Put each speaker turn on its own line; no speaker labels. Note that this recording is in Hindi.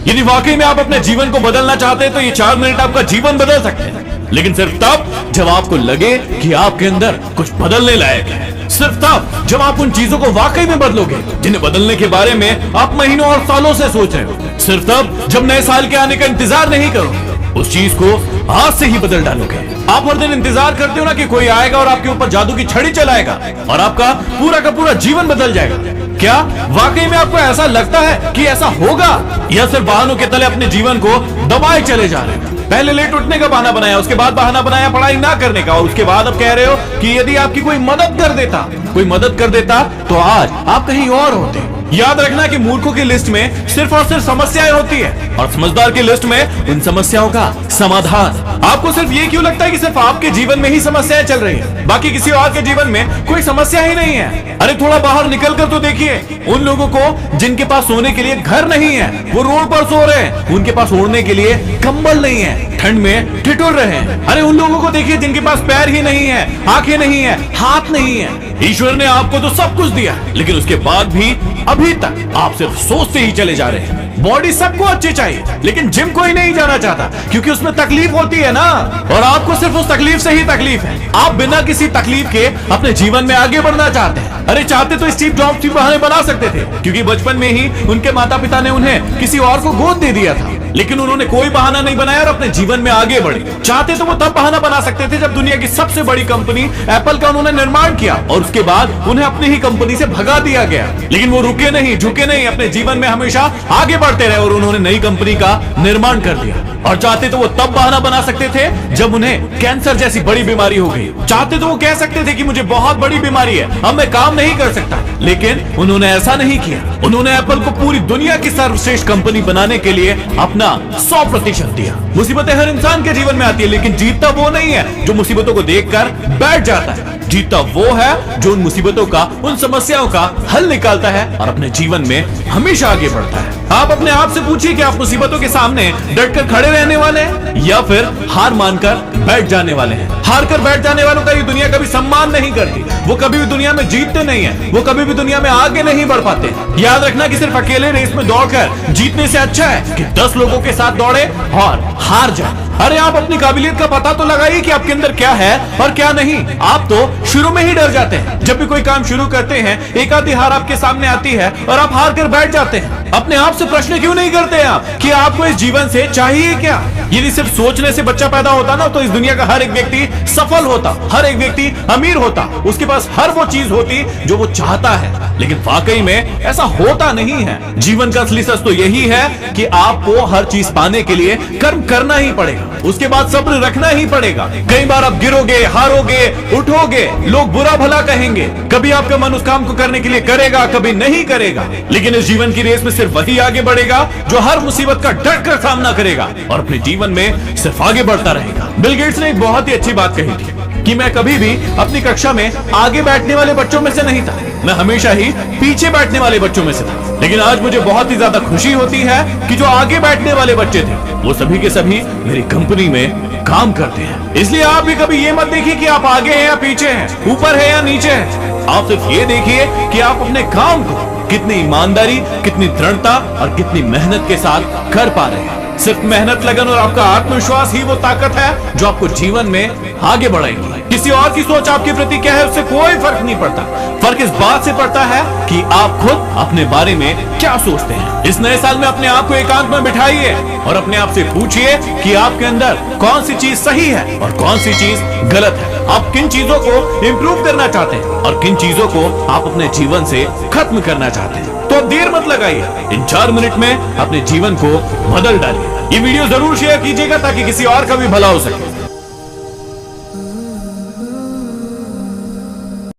यदि वाकई में आप अपने जीवन को बदलना चाहते हैं तो ये 4 मिनट आपका जीवन बदल सकते हैं, लेकिन सिर्फ तब जब आपको लगे कि आपके अंदर कुछ बदलने लायक है। सिर्फ तब जब आप उन चीजों को वाकई में बदलोगे जिन्हें बदलने के बारे में आप महीनों और सालों से सोच रहे हो। सिर्फ तब जब नए साल के आने का इंतजार नहीं करोगे, उस चीज को आज से ही बदल डालोगे। आप हर दिन इंतजार करते हो ना कि कोई आएगा और आपके ऊपर जादू की छड़ी चलाएगा और आपका पूरा का पूरा जीवन बदल जाएगा। क्या वाकई में आपको ऐसा लगता है कि ऐसा होगा, या सिर्फ बहानों के तले अपने जीवन को दबाए चले जा रहे हैं? पहले लेट उठने का बहाना बनाया, उसके बाद बहाना बनाया पढ़ाई ना करने का, और उसके बाद अब कह रहे हो कि यदि आपकी कोई मदद कर देता तो आज आप कहीं और होते। याद रखना कि मूर्खों की लिस्ट में सिर्फ और सिर्फ समस्याएं होती है और समझदार की लिस्ट में उन समस्याओं का समाधान। आपको सिर्फ ये क्यों लगता है कि सिर्फ आपके जीवन में ही समस्याएं चल रही हैं, बाकी किसी और के जीवन में कोई समस्या ही नहीं है? अरे थोड़ा बाहर निकल कर तो देखिए उन लोगों को जिनके पास सोने के लिए घर नहीं है, वो रोड पर सो रहे हैं। उनके पास ओढ़ने के लिए कंबल नहीं है, ठंड में ठिठुर रहे हैं। अरे उन लोगों को देखिए जिनके पास पैर ही नहीं है, आंखें नहीं है, हाथ नहीं है। ईश्वर ने आपको तो सब कुछ दिया, लेकिन उसके बाद भी अभी तक आप सिर्फ सोचते ही चले जा रहे हैं। बॉडी सबको अच्छी चाहिए, लेकिन जिम कोई नहीं जाना चाहता क्योंकि उसमें तकलीफ होती है ना, और आपको सिर्फ उस तकलीफ से ही तकलीफ है। आप बिना किसी तकलीफ के अपने जीवन में आगे बढ़ना चाहते हैं। अरे चाहते तो स्टीव जॉब्स भी बहाने बना सकते थे, क्योंकि बचपन में ही उनके माता पिता ने उन्हें किसी और को गोद दे दिया था, लेकिन उन्होंने कोई बहाना नहीं बनाया और अपने जीवन में आगे बढ़े। चाहते तो वो तब बहाना बना सकते थे जब दुनिया की सबसे बड़ी कंपनी एप्पल का उन्होंने निर्माण किया और उसके बाद उन्हें अपनी ही कंपनी से भगा दिया गया, लेकिन वो रुके नहीं, झुके नहीं, अपने जीवन में हमेशा आगे बढ़ते रहे और उन्होंने नई कंपनी का निर्माण कर दिया। और चाहते तो वो तब बहाना बना सकते थे जब उन्हें कैंसर जैसी बड़ी बीमारी हो गई। चाहते तो वो कह सकते थे कि मुझे बहुत बड़ी बीमारी है, अब मैं काम नहीं कर सकता, लेकिन उन्होंने ऐसा नहीं किया। उन्होंने एप्पल को पूरी दुनिया की सर्वश्रेष्ठ कंपनी बनाने के लिए अपना 100% दिया। मुसीबतें हर इंसान के जीवन में आती है, लेकिन जीतता वो नहीं है जो मुसीबतों को देखकर बैठ जाता है। जीतता वो है जो उन मुसीबतों का, उन समस्याओं का हल निकालता है और अपने जीवन में हमेशा आगे बढ़ता है। आप अपने आप से पूछिए कि आप मुसीबतों के सामने डटकर खड़े रहने वाले हैं या फिर हार मानकर बैठ जाने वाले हैं। हार कर बैठ जाने वालों का ये दुनिया कभी सम्मान नहीं करती, वो कभी भी दुनिया में जीतते नहीं है, वो कभी भी दुनिया में आगे नहीं बढ़ पाते। याद रखना कि सिर्फ अकेले रेस में दौड़कर जीतने से अच्छा है कि 10 लोगों के साथ दौड़े और हार जाए। अरे आप अपनी काबिलियत का पता तो लगाइए कि आपके अंदर क्या है और क्या नहीं। आप तो शुरू में ही डर जाते हैं। जब भी कोई काम शुरू करते हैं, एक आधी हार आपके सामने आती है और आप हार कर बैठ जाते हैं। अपने आप से प्रश्न क्यों नहीं करते आप कि आपको इस जीवन से चाहिए क्या? यदि सिर्फ सोचने से बच्चा पैदा होता ना, तो इस दुनिया का हर एक व्यक्ति सफल होता, हर एक व्यक्ति अमीर होता, उसके पास हर वो चीज होती जो वो चाहता है। लेकिन वाकई में ऐसा होता नहीं है। जीवन का असली सच तो यही है कि आपको हर चीज पाने के लिए कर्म करना ही पड़ेगा, उसके बाद सब्र रखना ही पड़ेगा। कई बार आप गिरोगे, हारोगे, उठोगे, लोग बुरा भला कहेंगे, कभी आपका मन उस काम को करने के लिए करेगा, कभी नहीं करेगा, लेकिन इस जीवन की रेस में सिर्फ वही आगे बढ़ेगा जो हर मुसीबत का डट कर सामना करेगा और अपने जीवन में सिर्फ आगे बढ़ता रहेगा। बिल गेट्स ने एक बहुत ही अच्छी बात कही थी कि मैं कभी भी अपनी कक्षा में आगे बैठने वाले बच्चों में से नहीं था, मैं हमेशा ही पीछे बैठने वाले बच्चों में से था। लेकिन आज मुझे बहुत ही ज्यादा खुशी होती है कि जो आगे बैठने वाले बच्चे थे वो सभी के सभी मेरी कंपनी में काम करते हैं। इसलिए आप भी कभी ये मत देखिए कि आप आगे हैं या पीछे हैं, ऊपर है या नीचे हैं। आप सिर्फ ये देखिए कि आप अपने काम को कितनी ईमानदारी, कितनी दृढ़ता और कितनी मेहनत के साथ कर पा रहे हैं। सिर्फ मेहनत, लगन और आपका आत्मविश्वास ही वो ताकत है जो आपको जीवन में आगे बढ़ाएगी। किसी और की सोच आपके प्रति क्या है उससे कोई फर्क नहीं पड़ता। फर्क इस बात से पड़ता है कि आप खुद अपने बारे में क्या सोचते हैं। इस नए साल में अपने आप को एकांत में बिठाइए और अपने आप से पूछिए कि आपके अंदर कौन सी चीज सही है और कौन सी चीज गलत है। आप किन चीजों को इंप्रूव करना चाहते हैं और किन चीजों को आप अपने जीवन से खत्म करना चाहते हैं। तो अब देर मत लगाइए, इन 4 मिनट में अपने जीवन को बदल डालिए। ये वीडियो जरूर शेयर कीजिएगा ताकि किसी और का भी भला हो सके।